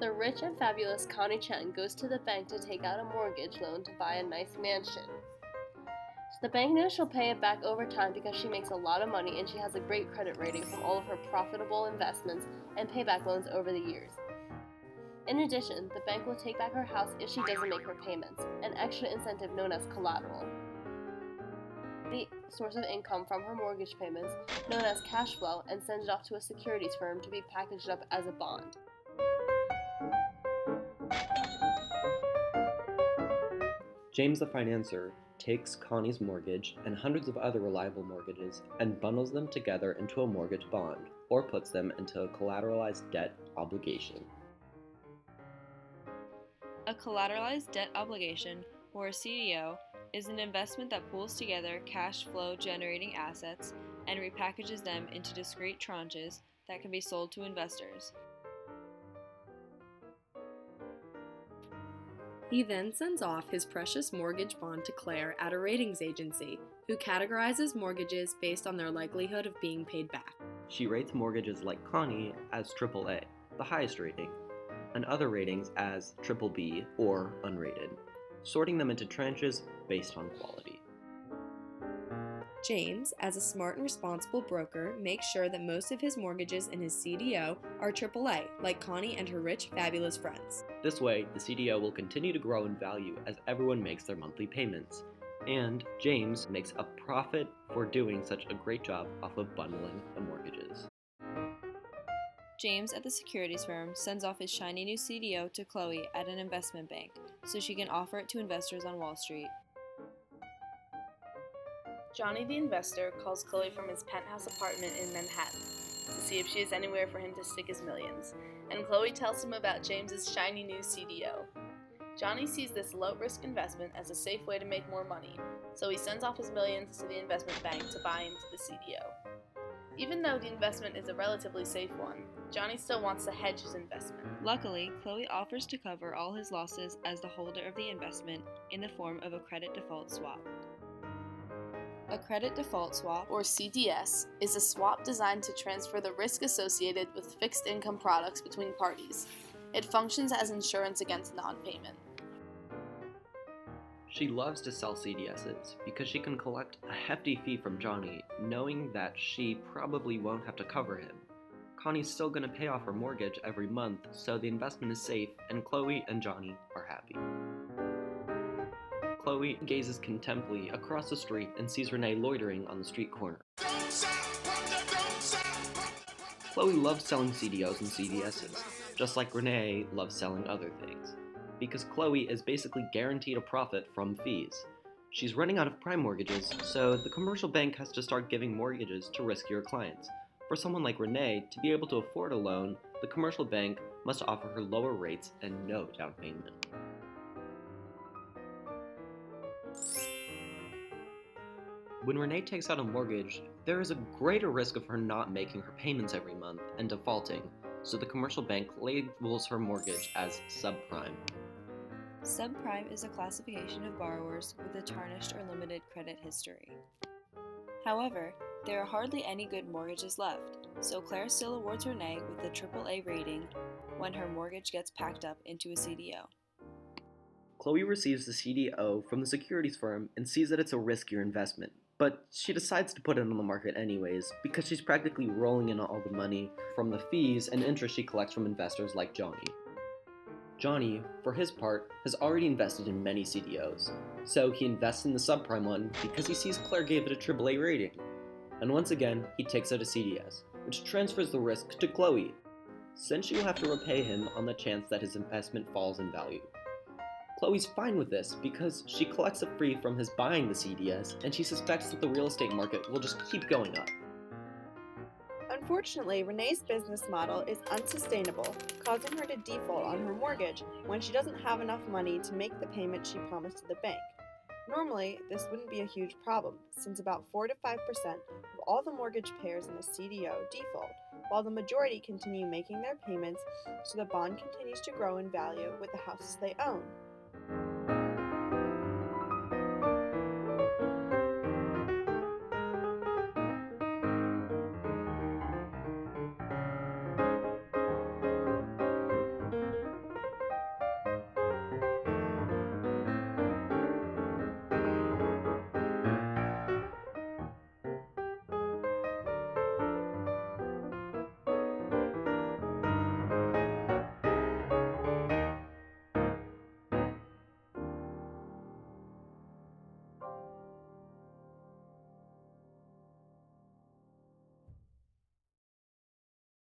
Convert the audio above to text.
the rich and fabulous Connie Chen goes to the bank to take out a mortgage loan to buy a nice mansion. So the bank knows she'll pay it back over time because she makes a lot of money and she has a great credit rating from all of her profitable investments and payback loans over the years. In addition, the bank will take back her house if she doesn't make her payments, an extra incentive known as collateral. The source of income from her mortgage payments, known as cash flow, and send it off to a securities firm to be packaged up as a bond. James the financier takes Connie's mortgage and hundreds of other reliable mortgages and bundles them together into a mortgage bond, or puts them into a collateralized debt obligation. A collateralized debt obligation, or a CDO, is an investment that pulls together cash flow generating assets and repackages them into discrete tranches that can be sold to investors. He then sends off his precious mortgage bond to Claire at a ratings agency, who categorizes mortgages based on their likelihood of being paid back. She rates mortgages like Connie as AAA, the highest rating, and other ratings as BBB or unrated, sorting them into tranches based on quality. James, as a smart and responsible broker, makes sure that most of his mortgages in his CDO are AAA, like Connie and her rich, fabulous friends. This way, the CDO will continue to grow in value as everyone makes their monthly payments, and James makes a profit for doing such a great job off of bundling the mortgages. James at the securities firm sends off his shiny new CDO to Chloe at an investment bank so she can offer it to investors on Wall Street. Johnny the investor calls Chloe from his penthouse apartment in Manhattan to see if she has anywhere for him to stick his millions, and Chloe tells him about James's shiny new CDO. Johnny sees this low-risk investment as a safe way to make more money, so he sends off his millions to the investment bank to buy into the CDO. Even though the investment is a relatively safe one, Johnny still wants to hedge his investment. Luckily, Chloe offers to cover all his losses as the holder of the investment in the form of a credit default swap. A credit default swap, or CDS, is a swap designed to transfer the risk associated with fixed income products between parties. It functions as insurance against non-payment. She loves to sell CDSs because she can collect a hefty fee from Johnny, knowing that she probably won't have to cover him. Connie's still going to pay off her mortgage every month, so the investment is safe and Chloe and Johnny are happy. Chloe gazes contemptibly across the street and sees Renée loitering on the street corner. Chloe loves selling CDOs and CDSs, just like Renée loves selling other things, because Chloe is basically guaranteed a profit from fees. She's running out of prime mortgages, so the commercial bank has to start giving mortgages to riskier clients. For someone like Renée to be able to afford a loan, the commercial bank must offer her lower rates and no down payment. When Renée takes out a mortgage, there is a greater risk of her not making her payments every month and defaulting, so the commercial bank labels her mortgage as subprime. subprime is a classification of borrowers with a tarnished or limited credit history. However, there are hardly any good mortgages left, so Claire still awards Renée with a AAA rating when her mortgage gets packed up into a CDO. Chloe receives the CDO from the securities firm and sees that it's a riskier investment, but she decides to put it on the market anyways because she's practically rolling in all the money from the fees and interest she collects from investors like Johnny. Johnny, for his part, has already invested in many CDOs, so he invests in the subprime one because he sees Claire gave it a AAA rating. And once again, he takes out a CDS, which transfers the risk to Chloe, since she will have to repay him on the chance that his investment falls in value. Chloe's fine with this because she collects a fee from his buying the CDS, and she suspects that the real estate market will just keep going up. Unfortunately, Renée's business model is unsustainable, causing her to default on her mortgage when she doesn't have enough money to make the payment she promised to the bank. Normally, this wouldn't be a huge problem, since about 4 to 5% of all the mortgage payers in a CDO default, while the majority continue making their payments so the bond continues to grow in value with the houses they own.